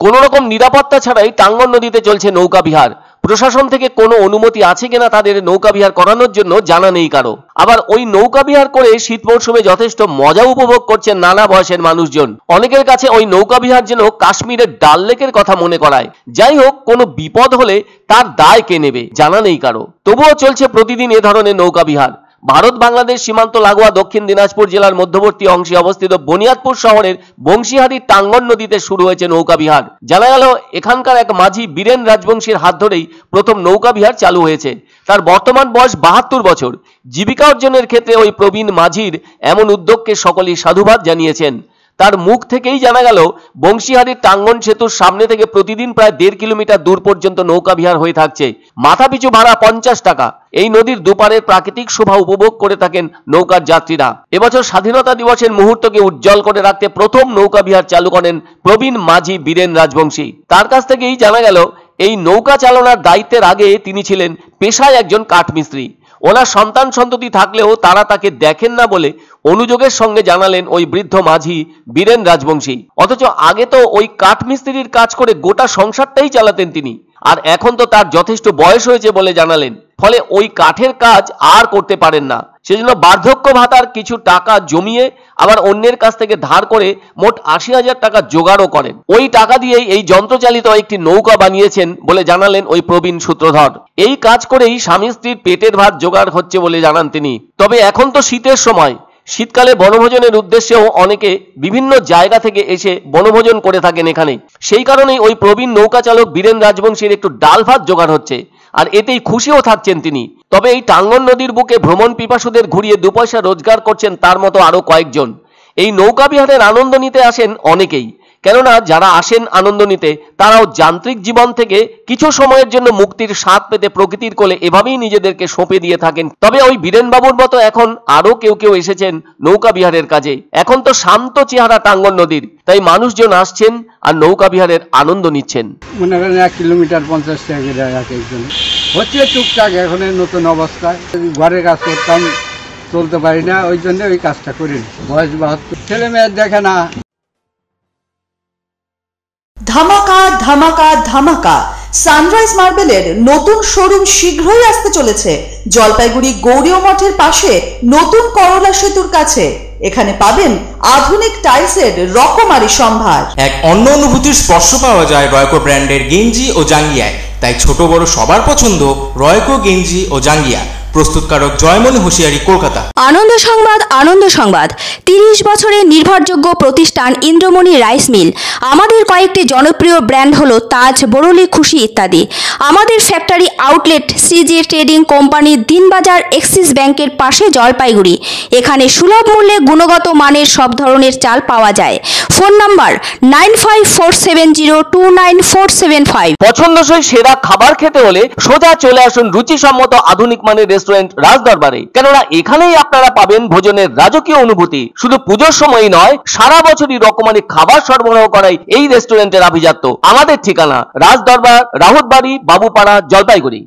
কোনো রকম নিরাপত্তা ছাড়াই টাঙ্গন নদীতে চলছে নৌকা বিহার। প্রশাসন থেকে কোনো অনুমতি আছে কিনা তাদের নৌকা বিহার করানোর জন্য জানা নেই কারো। আবার ওই নৌকা বিহার করে শীত মৌসুমে যথেষ্ট মজা উপভোগ করছেন নানা বয়সের মানুষজন। অনেকের কাছে ওই নৌকা বিহার যেন কাশ্মীরের ডাল লেকের কথা মনে করায়। যাই হোক, কোনো বিপদ হলে তার দায় কে নেবে জানা নেই কারো। তবুও চলছে প্রতিদিন এ ধরনের নৌকা বিহার। ভারত বাংলাদেশ সীমান্ত লাগোয়া দক্ষিণ দিনাজপুর জেলার মধ্যবর্তী অংশে অবস্থিত বনিয়াদপুর শহরের বংশীহারির টাঙ্গন নদীতে শুরু হয়েছে নৌকা বিহার। জানা গেল এখানকার এক মাঝি বীরেন রাজবংশীর হাত ধরেই প্রথম নৌকা বিহার চালু হয়েছে। তার বর্তমান বয়স 72 বছর। জীবিকা অর্জনের ক্ষেত্রে ওই প্রবীণ মাঝির এমন উদ্যোগকে সকলেই সাধুবাদ জানিয়েছেন। তার মুখ থেকেই জানা গেল বংশীহারির টাঙ্গন সেতুর সামনে থেকে প্রতিদিন প্রায় 1.5 কিলোমিটার দূর পর্যন্ত নৌকা বিহার হয়ে থাকছে। মাথাপিছু ভাড়া 50 টাকা। এই নদীর দুপারের প্রাকৃতিক শোভা উপভোগ করে থাকেন নৌকার যাত্রীরা। এবছর স্বাধীনতা দিবসের মুহূর্তকে উজ্জ্বল করে রাখতে প্রথম নৌকা বিহার চালু করেন প্রবীণ মাঝি বীরেন রাজবংশী। তার কাছ থেকেই জানা গেল এই নৌকা চালনার দায়িত্বের আগে তিনি ছিলেন পেশায় একজন কাঠমিস্ত্রি। ওনার সন্তান সন্ততি থাকলেও তারা তাকে দেখেন না বলে অনুযোগের সঙ্গে জানালেন ওই বৃদ্ধ মাঝি বীরেন রাজবংশী। অথচ আগে তো ওই কাঠমিস্ত্রির কাজ করে গোটা সংসারটাই চালাতেন তিনি, আর এখন তো তার যথেষ্ট বয়স হয়েছে বলে জানালেন। ফলে ওই কাঠের কাজ আর করতে পারেন না। সেজন্য বার্ধক্য ভাতার কিছু টাকা জমিয়ে আবার অন্যের কাছ থেকে ধার করে মোট 80,000 টাকা জোগাড়ও করেন। ওই টাকা দিয়েই এই যন্ত্রচালিত একটি নৌকা বানিয়েছেন বলে জানালেন ওই প্রবীণ সূত্রধর। এই কাজ করেই স্বামী স্ত্রীর পেটের ভাত জোগাড় হচ্ছে বলে জানান তিনি। তবে এখন তো শীতের সময়, শীতকালে বনভোজনের উদ্দেশ্যেও অনেকে বিভিন্ন জায়গা থেকে এসে বনভোজন করে থাকেন এখানে। সেই কারণেই ওই প্রবীণ নৌকা চালক বীরেন রাজবংশীর একটু ডাল ভাত জোগাড় হচ্ছে, আর এতেই খুশিও থাকছেন তিনি। তবে এই টাঙ্গন নদীর বুকে ভ্রমণ পিপাসুদের ঘুরিয়ে 2 পয়সা রোজগার করছেন তার মতো আরো কয়েকজন। এই নৌকা বিহারের আনন্দ নিতে আসেন অনেকেই, কেননা যারা আসেন আনন্দ নিতে তারাও যান্ত্রিক জীবন থেকে কিছু সময়ের জন্য মুক্তির স্বাদ পেতে প্রকৃতির কোলে এভাবেই নিজেদেরকে সঁপে দিয়ে থাকেন। তবে ওই বীরেন বাবুর মতো এখন আরো কেউ এসেছেন নৌকা বিহারের কাজে। এখন তো শান্ত চেহারা টাঙ্গন নদীর, তাই মানুষজন আসছেন আর নৌকা বিহারের আনন্দ নিচ্ছেন। মনে করেন 1 কিলোমিটার 50 টাকা করে একজন হচ্ছে টুকটাক। এখন নতুন অবস্থায় ঘরের কাজ করতাম, চলতে পারি না, ওই জন্য ওই কাজটা করি। বয়স 72, ছেলে মেয়ে দেখে না। ধামাকা ধামাকা ধামাকা, সানরাইজ মার্বেলের নতুন শোরুম শীঘ্রই আসতে চলেছে জলপাইগুড়ি গৌরীয় মঠের পাশে নতুন করলা সেতুর কাছে। এখানে পাবেন আধুনিক টাইলসের রকমারি সম্ভার। এক অন্য অনুভূতির স্পর্শ পাওয়া যায় রয়কো ব্র্যান্ডের গেঞ্জি ও জাঙ্গিয়ায়। তাই ছোট বড় সবার পছন্দ রয়কো গেঞ্জি ও জাঙ্গিয়া। প্রস্তুতকারক জয়মনি হোশিয়ারি, কলকাতা। আনন্দ সংবাদ, আনন্দ সংবাদ। 30 বছরের নির্ভরযোগ্য প্রতিষ্ঠান ইন্দ্রমণি রাইস মিল। আমাদের কয়েকটি জনপ্রিয় ব্র্যান্ড হলো তাজ, বরলি, খুশি ইত্যাদি। আমাদের factory outlet CG trading company, Dinbazar, axis ব্যাংকের পাশে, জলপাইগুড়ি। এখানে সুলভ মূল্যে গুণগত মানের সব ধরনের চাল পাওয়া যায়। Phone number 9547029475। পছন্দসই সেরা খাবার খেতে হলে সোজা চলে আসুন রুচিসম্মত আধুনিক মানের রেস্টুরেন্ট রাজদরবারে। কেননা এখানেই আপনারা পাবেন ভোজনের রাজকীয় অনুভূতি। শুধু পুজোর সময়ই নয়, সারা বছরই রকমারি খাবার সরবরাহ করাই এই রেস্টুরেন্টের আভিজাত্য। আমাদের ঠিকানা রাজদরবার, রাহুতবাড়ি, বাবুপাড়া, জলপাইগুড়ি।